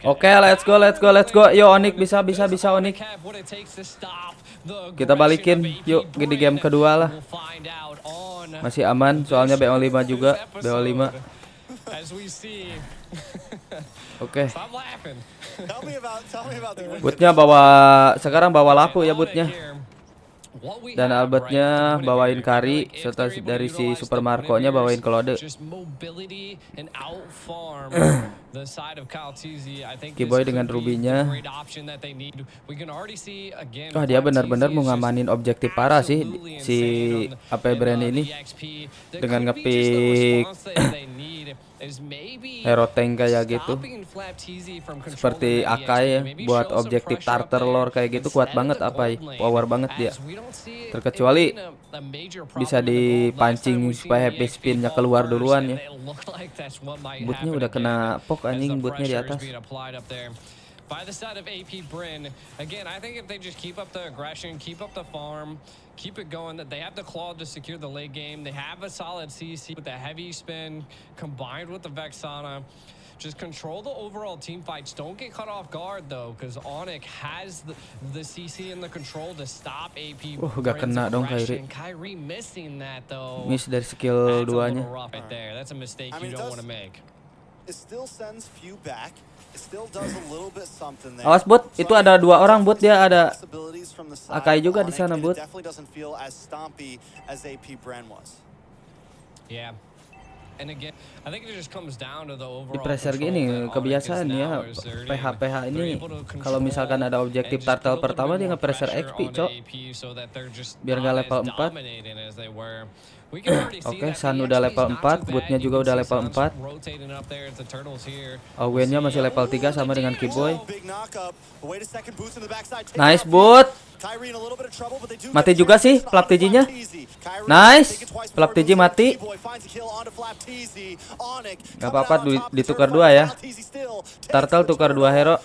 Oke, let's go. Yo, Onic bisa Onic. Kita balikin yuk di game kedua lah. Masih aman soalnya BO5 juga, BO5. Oke. Bootnya sekarang bawa lapu ya bootnya. Dan Albertnya bawain kari, serta dari si Super Marco-nya bawain Claude. Keyboy dengan Ruby-nya. Wah, dia benar-benar mau ngamanin objektif parah sih si Bren ini dengan ngepick hero tank kayak gitu. Seperti Akai ya, buat objektif Tartar lore kayak gitu kuat banget power banget dia. Terkecuali bisa dipancing supaya happy spinnya keluar duluan ya. Bootnya udah kena pok anjing, bootnya di atas. By the side of AP Bren, again, I think if they just keep up the aggression, keep up the farm, keep it going, that they have the claw to secure the late game. They have a solid CC with the heavy spin combined with the Vexana. Just control the overall team fights. Don't get caught off guard though, because Onic has the CC and the control to stop AP. Gak kena dong Kyrie missing that though. Miss dari skill 2-nya. That's a mistake you don't want to make. It still sends few back. It still does a little bit something there. Awas bot, itu ada 2 orang bot, dia ada Akai juga di sana bot. Definitely doesn't feel as stompy as AP Bren was. Yeah. And again, I think it just comes down to the overall. Di pressure gini kebiasaan ya PH ini kalau misalkan ada objektif turtle pertama dia nge-pressure XP, cok. Biar nggak level 4. Oke, Sun udah level 4, bootnya juga udah level 4. Owennya masih level 3 sama dengan Keyboy. Nice boot. Mati juga sih Flap TG-nya. Nice. Flap TG mati. Gak apa-apa ditukar 2 ya. Turtle tukar 2 hero.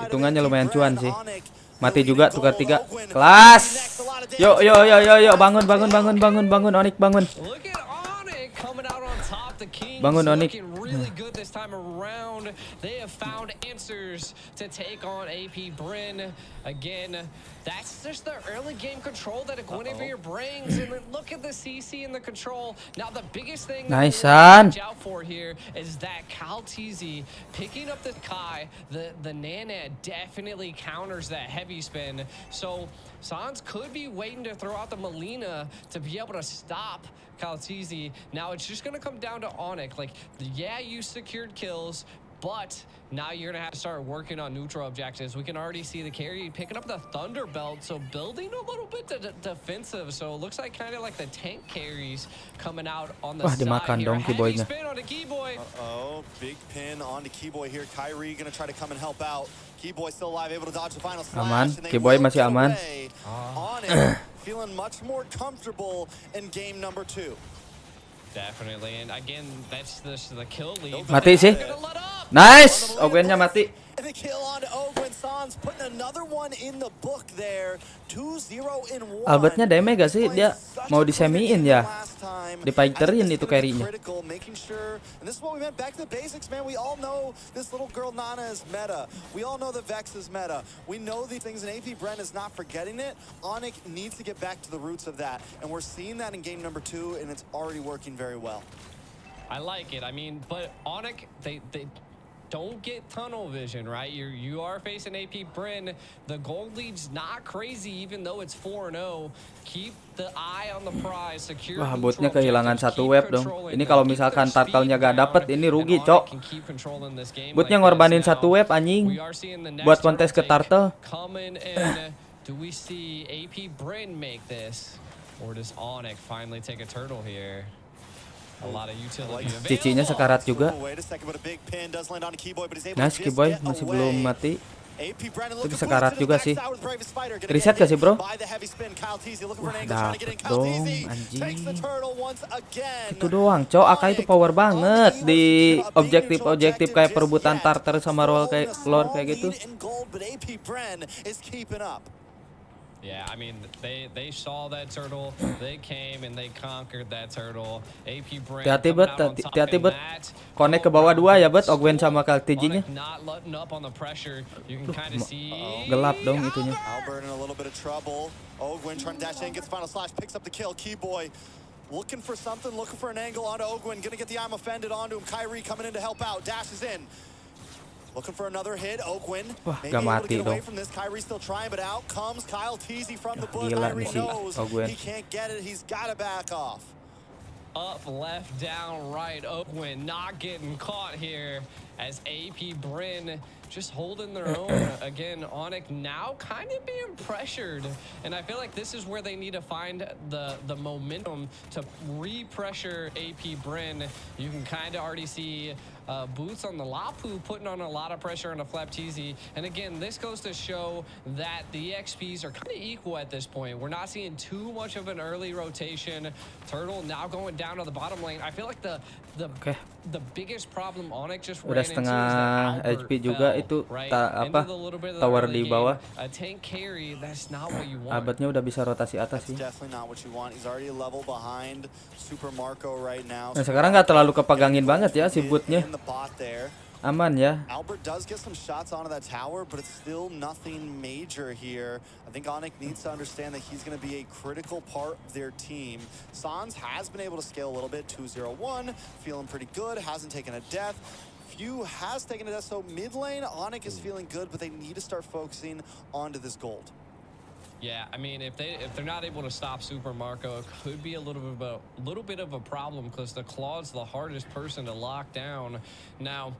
Hitungannya lumayan cuan sih. Mati juga tukar 3. Kelas. Yo bangun Onic bangun. Bangun Onic. They have found answers to take on AP Bren. Again, that's just the early game control that Guinevere brings. And look at the CC and the control. Now the biggest thing nice to watch out for here is that Kaltizi picking up the Kai. The Nana definitely counters that heavy spin. So Sans could be waiting to throw out the Melina to be able to stop Kaltizi. Now it's just going to come down to Onic. Like, yeah, you secured kills, but now you're going to have to start working on neutral objectives. We can already see the carry picking up the Thunder Belt, so building a little bit defensive. So it looks like kind of like the tank carries coming out on the side dimakan here. dong Keyboy-nya. Uh-oh, big pin on to Keyboy here. Kyrie going to try to come and help out. Keyboy still alive, able to dodge the final slash. Aman, Keyboy masih aman. Onic feeling much more comfortable in game number 2. Definitely, and again, that's the kill lead. Mati sih. Nice. Owennya mati. And the kill on to Ogwen. Sans putting another one in the book there. 2-0 in 1. Albertnya damage gak sih? Dia mau disemiin ya. Dipagterin itu carry-nya. Making sure, and this is what we meant back to the basics, man. We all know this little girl Nana is meta. We all know that Vex is meta. We know these things, and AP Bren is not forgetting it. Onic needs to get back to the roots of that, and we're seeing that in game number 2, and it's already working very well. I like it. I mean, but Onic, they don't get tunnel vision, right? You are facing AP Bren. The gold lead's not crazy, even though it's 4-0. Keep the eye on the prize. Secure. Wah, botnya kehilangan 1 web dong. Ini kalau misalkan turtle-nya gak dapet, ini rugi, cok. Botnya ngorbanin 1 web anjing buat kontes ke turtle. Do we see AP Bren make this, or does Onic finally take a turtle here? Cicinya sekarat juga. Nice, Keyboy masih belum mati. Itu sekarat juga sih. Reset gak sih bro? Wah, dapet dong anjing. Itu doang cok. Akai itu power banget di objektif kayak perebutan Tartar sama roll kayak lore kayak gitu. Yeah, I mean, they saw that turtle, they came and they conquered that turtle. AP Bren Hati-hati coming bet, out on top, hati-hati and bet. that Connect ke go bawah around 2 ya being bet, Ogwen stolen. sama KTG-nya. Onic not letting up on the pressure. You can kind of see Gelap dong itunya. Albert in a little bit of trouble. Ogwen trying to dash in, gets final slash, picks up the kill. Keyboy looking for something, looking for an angle onto Ogwen. Gonna get the I'm offended onto him. Kyrie coming in to help out, dashes in. Looking for another hit. Ogwen Wah, maybe gak able to mati get away dong. from this. Kyrie still trying, but out comes Kyle Teasy from the bush. Gila Kyrie nih si knows Ogwen. he can't get it. He's got to back off. up, left, down, right. Oakland not getting caught here as AP Bren just holding their own. Again, Onic now kind of being pressured. And I feel like this is where they need to find the momentum to re-pressure AP Bren. You can kind of already see Boots on the Lapu putting on a lot of pressure on a Flapteezy. And again, this goes to show that the XPs are kind of equal at this point. We're not seeing too much of an early rotation. Turtle now going down to the bottom lane. I feel like the biggest problem Onic just ran Udah into is setengah that Albert HP juga fell, itu right? apa Into the little bit of the tower early di game. bawah. A tank carry, that's not what you want. Abadnya udah bisa rotasi atas That's sih. definitely not what you want. He's already a level behind Super Marco right now. Nah sekarang nggak terlalu kepegangin banget ya si bootnya. In the bot there. Aman ya. Albert does get some shots onto that tower, but it's still nothing major here. I think Onic needs to understand that he's going to be a critical part of their team. Sans has been able to scale a little bit, 2-0-1, feeling pretty good, hasn't taken a death. Few has taken a death, so mid lane, Onic is feeling good, but they need to start focusing onto this gold. Yeah, I mean, if they're not able to stop Super Marco, it could be a little bit of a problem because the Claw's the hardest person to lock down. Now,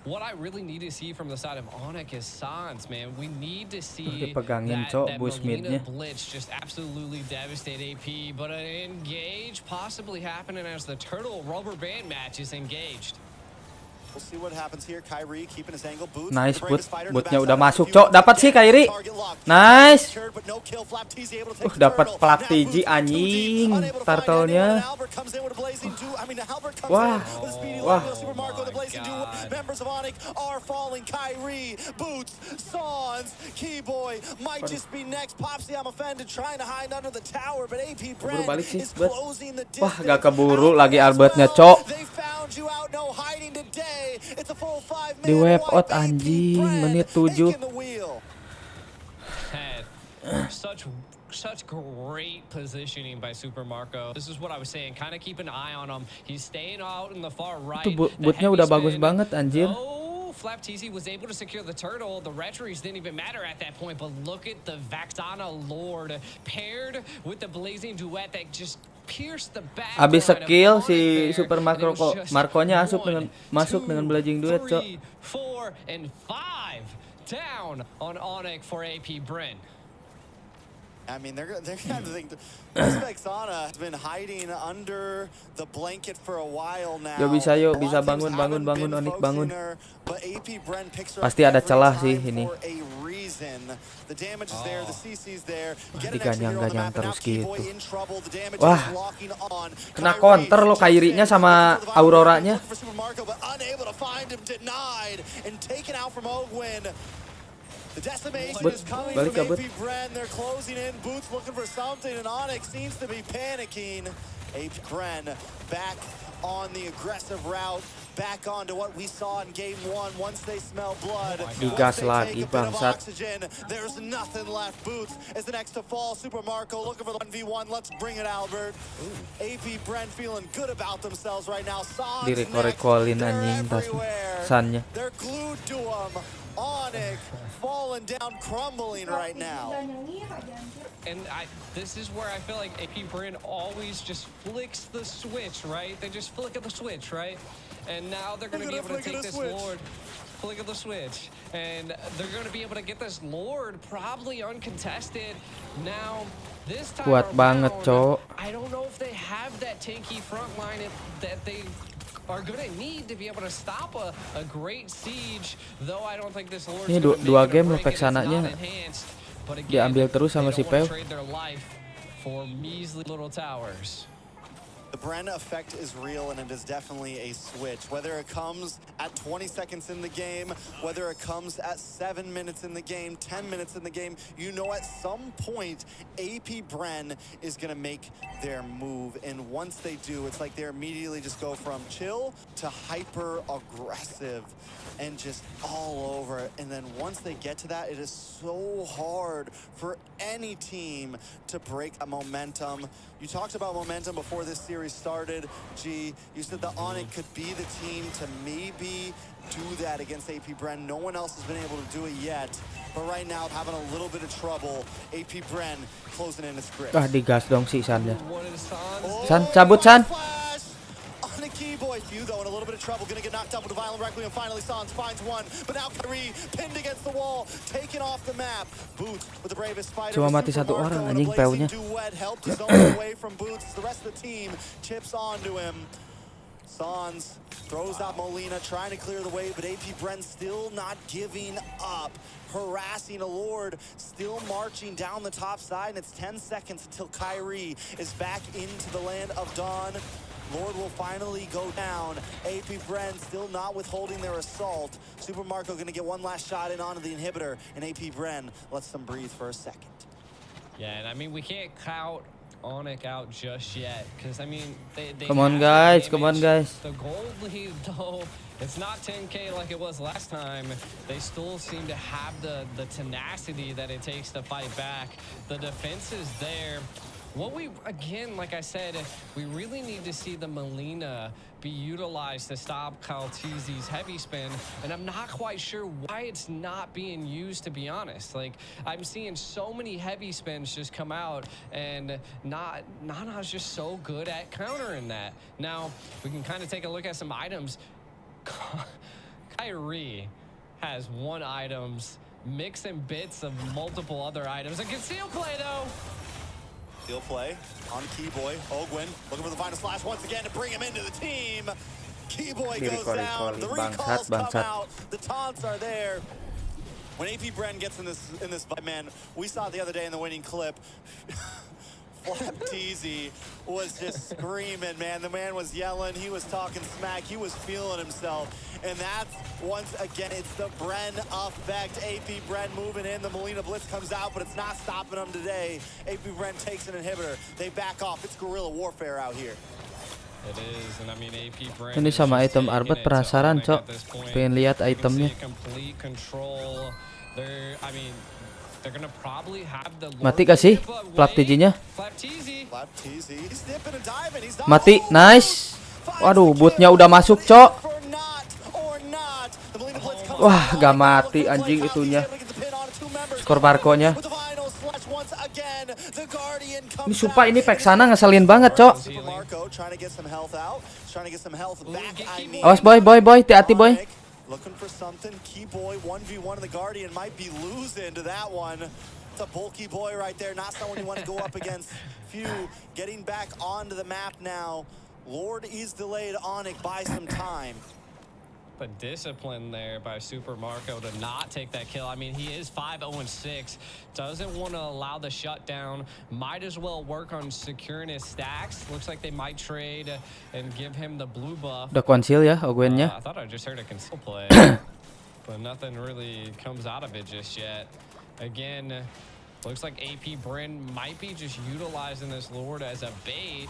what I really need to see from the side of Onic is Sans, man. We need to see that Molina Blitz just absolutely devastate AP, but an engage possibly happening as the Turtle rubber band match is engaged. We'll see what happens here. Kyrie keeping his angle. Boots. Nice bootnya udah masuk, Cok. Dapat sih Kyrie. Nice. Dapat Flapteezy anjing turtle-nya. Wah. Wah. Members of Onic are falling. Kyrie, Boots, Sans, Keyboy might just be next. Popsy, I'm offended, trying to hide under the tower, but AP Bren is closing the distance. Wah, gak keburu lagi Albertnya, Cok. They found you out, no hiding today. It's a full 5 Di web out anjing, menit 7. Such great positioning by Super Marco. This is what I was saying. Kind of keep an eye on him. He's staying out in the far right. Itu bootnya udah bagus banget anjir. Flapteezy was able to secure the turtle. The retries didn't even matter at that point. But look at the Vexana Lord paired with the Blazing Duet that just pierced the back. Abis skill si Super Marco-nya masuk dengan Blazing Duet, Cok. 3, 4, and 5 down on Onic for AP Bren. I mean, they're kind of think this Vexana has been hiding under the blanket for a while now. Yo bisa bangun Onic bangun. Pasti ada celah sih ini. Diganyang-ganyang terus gitu. Wah, kena counter lo Kyrie-nya sama Aurora-nya. The decimation is coming from AP Bren. They're closing in. Boots looking for something, and Onic seems to be panicking. AP Bren back on the aggressive route, back onto what we saw in Game 1. Once they smell blood, digas lagi bangsat. There's nothing left. Boots is the next to fall. Super Marco looking for the 1v1. Let's bring it, Albert. AP Bren feeling good about themselves right now. Direkol-rekolin anjing Sannya. They're glued to him. Onic falling down, crumbling right now. And this is where I feel like AP Bren always just flicks the switch, right? They just flick at the switch, right? And now they're going to be able to take this Lord, flick of the switch. And they're going to be able to get this Lord probably uncontested. Now, this time kuat banget, Cok. I don't know if they have that tanky front line that they are gonna need to be able to stop a great siege, though I don't think this Lord's ini dua game lo Vexananya diambil terus sama si Peu. The Bren effect is real, and it is definitely a switch. Whether it comes at 20 seconds in the game, whether it comes at 7 minutes in the game, 10 minutes in the game, you know at some point, AP Bren is going to make their move. And once they do, it's like they immediately just go from chill to hyper-aggressive and just all over it. And then once they get to that, it is so hard for any team to break a momentum. You talked about momentum before this series started, G. You said that Onic could be the team to maybe do that against AP Bren. No one else has been able to do it yet. But right now, having a little bit of trouble. AP Bren closing in his grip. Digas dong si San ya. What is Sans San, cabut San. On a key boy, Few though in a little bit of trouble, gonna get knocked up with a violent requiem. Finally, Sans finds one, but now Kyrie pinned against the wall, taken off the map. Boots with the bravest fighter. Cuma mati satu orang anjing PEU-nya. Duet helped his own away from Boots. The rest of the team chips onto him. Sans throws out Molina, trying to clear the way, but AP Bren still not giving up. Harassing a Lord, still marching down the top side, and it's 10 seconds until Kyrie is back into the land of Dawn. Lord will finally go down. AP Bren still not withholding their assault. Super Marco gonna get one last shot in onto the inhibitor, and AP Bren lets them breathe for a second. Yeah, and I mean, we can't count Onic out just yet, because I mean, they Come on, have guys. the Come on, damage. guys. The gold lead, though, it's not 10K like it was last time. They still seem to have the tenacity that it takes to fight back. The defense is there. What we, again, like I said, we really need to see the Molina be utilized to stop Kaltizi's heavy spin, and I'm not quite sure why it's not being used, to be honest. Like, I'm seeing so many heavy spins just come out, and Nana's just so good at countering that. Now, we can kind of take a look at some items. Kyrie has one items, mixing bits of multiple other items. A conceal play, though. He'll play on Keyboy. Ogwin looking for the final slash once again to bring him into the team. Keyboy goes down. The recalls come out. The taunts are there. When AP Bren gets in this fight, man, we saw it the other day in the winning clip. Flap Teasy was just screaming, man. The man was yelling. He was talking smack. He was feeling himself. And that's, once again, it's the Bren effect. AP Bren moving in. The Molina Blitz comes out, but it's not stopping them today. AP Bren takes an inhibitor. They back off. It's guerrilla warfare out here. It is, and I mean, AP Bren Ini sama item Arbet penasaran, Cok. Pengen lihat itemnya. Complete control. I mean, they're gonna probably have the Mati gak sih Flap TG-nya? Flap Teasy. He's dipping and diving. He's not. Mati, nice. Waduh, bootnya udah masuk, Cok. Wah, gak mati anjing itunya. Skor Marco-nya. Ini sumpah ini pack sana ngeselin banget, Cok. Awas boy, hati-hati boy. Looking for something. Keyboy 1v1 and the Guardian might be losing to that one. It's a bulky boy right there, not someone you want to go up against. Few getting back onto the map now. Lord is delayed Onic by some time. The discipline there by Super Marco to not take that kill. I mean, he is 5-0-6. Doesn't want to allow the shutdown. Might as well work on securing his stacks. Looks like they might trade and give him the blue buff. Udah conceal ya Ogwen-nya. I thought I just heard a conceal play. But nothing really comes out of it just yet. Again, looks like AP Bren might be just utilizing this Lord as a bait.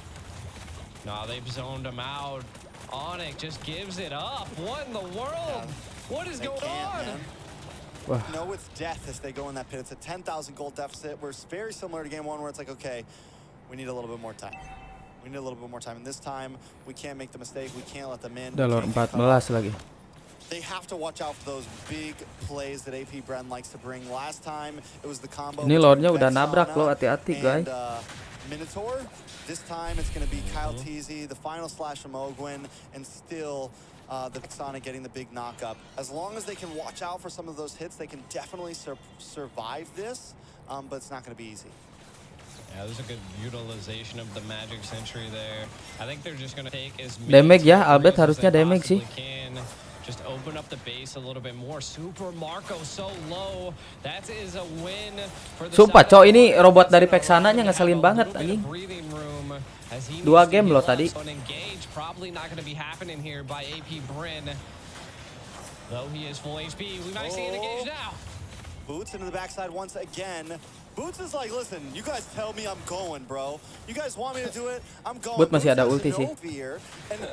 No, they've zoned him out. Onic just gives it up. What in the world? Yeah. What is going on? No, it's death as they go in that pit. It's a 10,000 gold deficit. We're very similar to game one where it's like, okay, we need a little bit more time. We need a little bit more time. And this time, we can't make the mistake. We can't let them in. Udah lor 14 lagi. They have to watch out for those big plays that AP Bren likes to bring. Last time, it was the combo. Ini lordnya udah nabrak lo, hati-hati guys. Minotaur. This time it's going to be Kyle Teasy, the final slash from Ogwin, and still the Sonic getting the big knockup. As long as they can watch out for some of those hits, they can definitely survive this, but it's not going to be easy. Yeah, there's a good utilization of the Magic Sentry there. I think they're just going to take as damage ya, Albert harusnya damage sih. just open up the base a little bit more. Super Marco so low. That is a win for the Sumpah, side cok, of ini Bren. robot dari Forcing Peksananya Alarm to ngeselin have a banget, little bit of anjing. breathing room as he 2 needs to game heal loh up. tadi. So an engage probably not going to be happening here by AP Bren. Though he is full HP, we might see an engage now. Boots into the backside once again. Boots is like, listen, you guys tell me I'm going, bro. You guys want me to do it? I'm going. Boots masih ada has ulti no sih. fear. And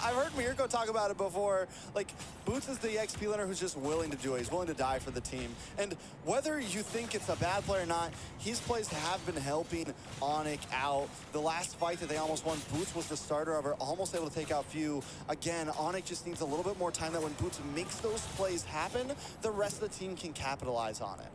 I've heard Mirko talk about it before. Like, Boots is the XP learner who's just willing to do it. He's willing to die for the team. And whether you think it's a bad play or not, his plays have been helping Onic out. The last fight that they almost won, Boots was the starter of it, almost able to take out Few. Again, Onic just needs a little bit more time that when Boots makes those plays happen, the rest of the team can capitalize on it.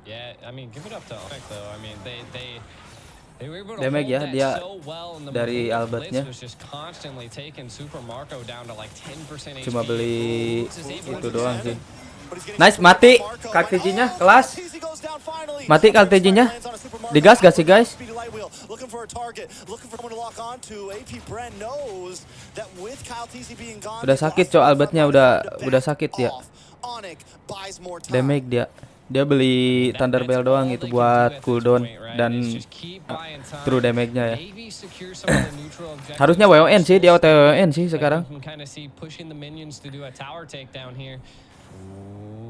Yeah, I mean, give it up to Onic though. I mean, they were able to Damage hold ya, that dia so well, and the dari Blitz Albertnya. was just constantly taking Super Marco down to like 10% HP. Cuma beli Boots is able itu to doang defend. sih. Nice, mati KTG-nya, kelas. Mati KTG-nya. Digas gak sih, guys? Udah sakit, cok, Albertnya udah sakit ya. Damage dia. Dia beli Thunder Bell doang itu buat cooldown dan true damage-nya ya. Harusnya WON sih, dia OTW WON sih sekarang.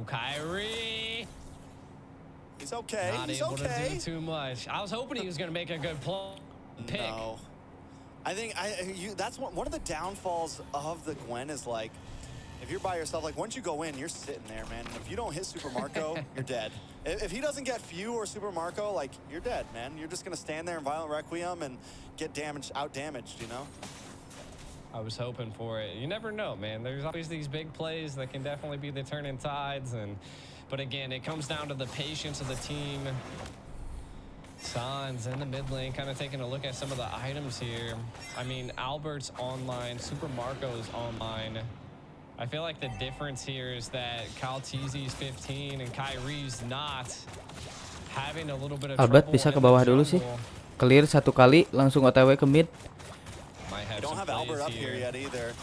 Kyrie. He's okay. Not He's able okay. to do too much. I was hoping he was going to make a good pick. No. I think that's one of the downfalls of the Gwen is like, if you're by yourself, like once you go in, you're sitting there, man. If you don't hit Super Marco, you're dead. If he doesn't get Few or Super Marco, like you're dead, man. You're just gonna stand there in Violent Requiem and get out damaged, you know? I was hoping for it. You never know, man. There's always these big plays that can definitely be the turning tides, but again, it comes down to the patience of the team. Sans in the mid lane, kind of taking a look at some of the items here. I mean, Albert's online, Super Marco's online. I feel like the difference here is that Kaltizi's 15 and Kyrie's not, having a little bit of Albert trouble bisa ke in the bawah dulu sih. jungle. Clear satu kali langsung OTW ke mid. They don't have Albert up here yet either.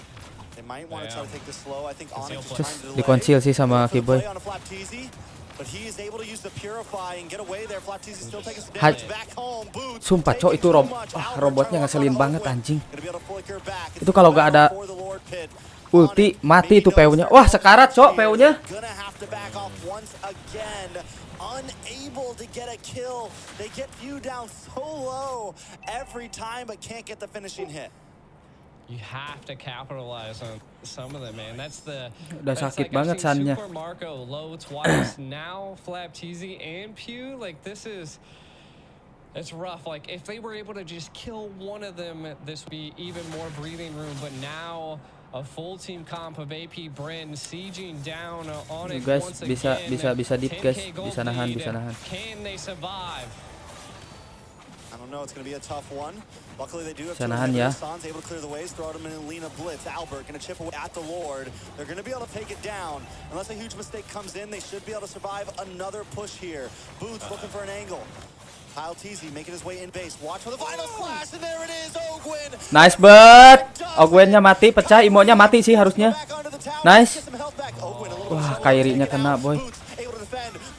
They might want to try to take this slow. I think Onic is Terus trying to delay. dikonsil sih sama Kiboy. But he is able to use the Purify and get away there. Flapteasy still taking some Hai. damage back home. Boots Sumpah, cok, itu robotnya ngeselin banget, anjing. Itu kalau gak ada ulti, mati itu PU-nya. Wah, sekarat, cok, PU-nya. Unable to get a kill. They get Few down so low every time, but can't get the finishing hit. You have to capitalize on some of them, man. That's Udah sakit like banget I've seen Sannya. Super Marco low twice. Now Flapteasy and Pew, like this is, it's rough. Like if they were able to just kill one of them, this would be even more breathing room. But now a full team comp of AP Bren sieging down on it Guys, once bisa deep, guys. 10K gold Bisa nahan. lead. Can they survive? I don't know, it's going to be a tough one. Luckily, they do have Bisa nahan ya. San's able to clear the ways, throw him in Lena Blitz. Albert going to chip away at the Lord. They're going to be able to take it down. Unless a huge mistake comes in, they should be able to survive another push here. Boots looking for an angle. Kyle Teasy making his way in base. Watch for the final splash, and there it is, Ogwin. Nice bet. Ogwen-nya mati, pecah, Imo-nya mati sih harusnya. Nice. Wah, Kyrie-nya kena, boy.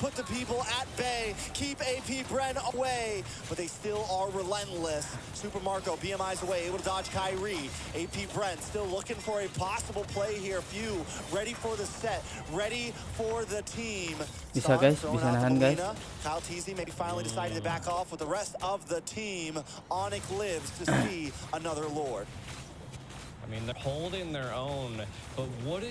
Put the people at bay, keep AP Bren away, but they still are relentless. Super Marco, BMI's away, able to dodge Kyrie. AP Bren still looking for a possible play here. Few ready for the set, ready for the team. Bisa guys, bisa nahan guys. Kyle Teasy maybe finally decided to back off with the rest of the team. Onic lives to see another Lord. I mean, they're holding their own, but what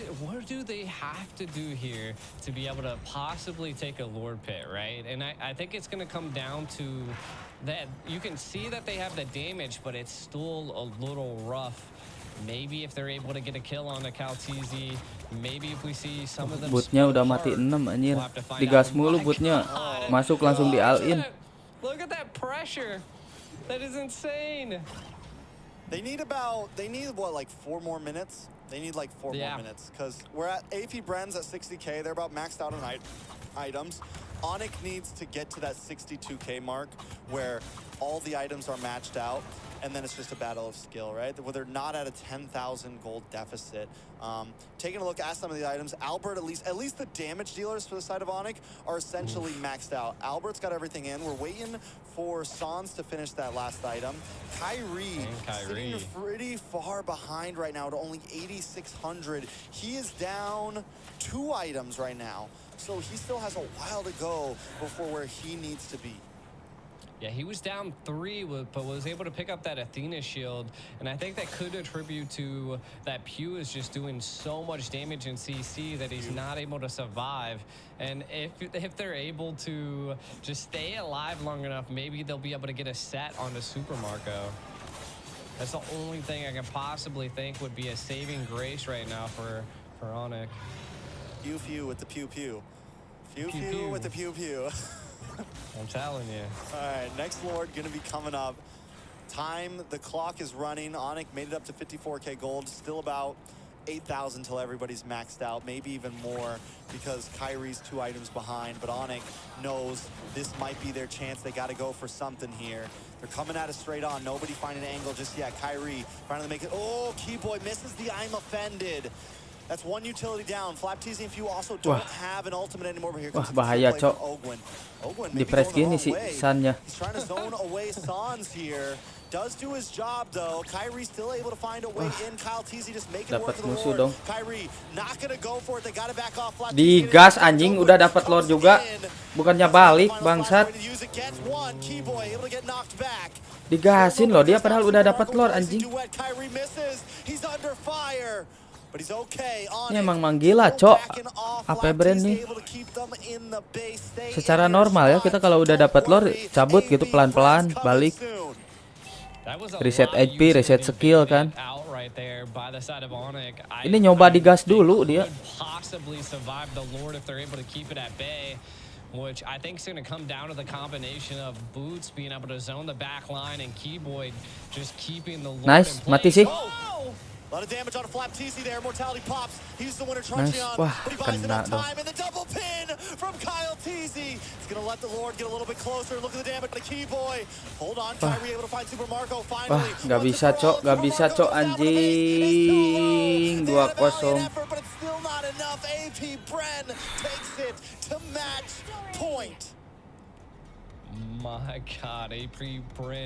do they have to do here to be able to possibly take a Lord pit, right? And I think it's going to come down to that. You can see that they have the damage, but it's still a little rough. Maybe if they're able to get a kill on the Kaltizi, maybe if we see some of them. Bootnya udah mati 6 anjir. Digas mulu bootnya. Masuk langsung di all-in. Look at that pressure. That is insane. They need what, like 4 more minutes? They need like 4 more minutes because we're at AP Bren's at 60K. They're about maxed out on items. Onic needs to get to that 62K mark where all the items are matched out, and then it's just a battle of skill, right? Where they're not at a 10,000 gold deficit. Taking a look at some of the items, Albert, at least the damage dealers for the side of Onic are essentially maxed out. Albert's got everything in. We're waiting for Sans to finish that last item. Kyrie sitting pretty far behind right now at only 8,600. He is down 2 items right now. So he still has a while to go before where he needs to be. Yeah, he was down 3, but was able to pick up that Athena shield. And I think that could attribute to that Pew is just doing so much damage in CC that he's not able to survive. And if they're able to just stay alive long enough, maybe they'll be able to get a set on the Super Marco. That's the only thing I can possibly think would be a saving grace right now for Onic. Pew with the pew. Pew with the pew. I'm telling you. All right, next Lord gonna be coming up. The clock is running. Onic made it up to 54K gold. Still about 8,000 till everybody's maxed out, maybe even more because Kyrie's 2 items behind. But Onic knows this might be their chance. They got to go for something here. They're coming at it straight on. Nobody finding an angle just yet. Kyrie finally make it. Oh, Keyboy misses the I'm offended. That's 1 utility down. Flapteasy and Few also don't have an ultimate anymore. But here comes bahaya, Cok. Di press gini si Sannya. He's trying to zone away Sans here. Does do his job though. Kyrie still able to find a way in. Kyle Teasy just making it work for the Lord. Kyrie not gonna go for it. They gotta back off. Digas anjing, udah dapat Lord juga. Bukannya balik, bangsat. Digasin loh dia padahal udah dapat Lord anjing. Ini emang manggila, Cok. Apa Bren nih? Secara normal ya, kita kalau udah dapat Lord cabut gitu pelan-pelan, balik. Reset HP, reset skill kan. Ini nyoba digas dulu dia. Which I think is going to come down to the combination of Boots being able to zone the back line and Keyboy just keeping the Lord nice, in mati place. sih. A lot of damage on Flapteasy there. Mortality pops. He's the winner truncheon. Nice. Wah, but he buys kena enough time. And the double pin from Kyle Teasy. He's going to let the Lord get a little bit closer. Look at the damage to Keyboy. Hold on. Kyrie able to find Super Marco finally. Gak bisa, Cok. Gak bisa, Cok. Anjing. 2-0. But it's still not enough. AP Bren takes it to match point. My God, AP Bren.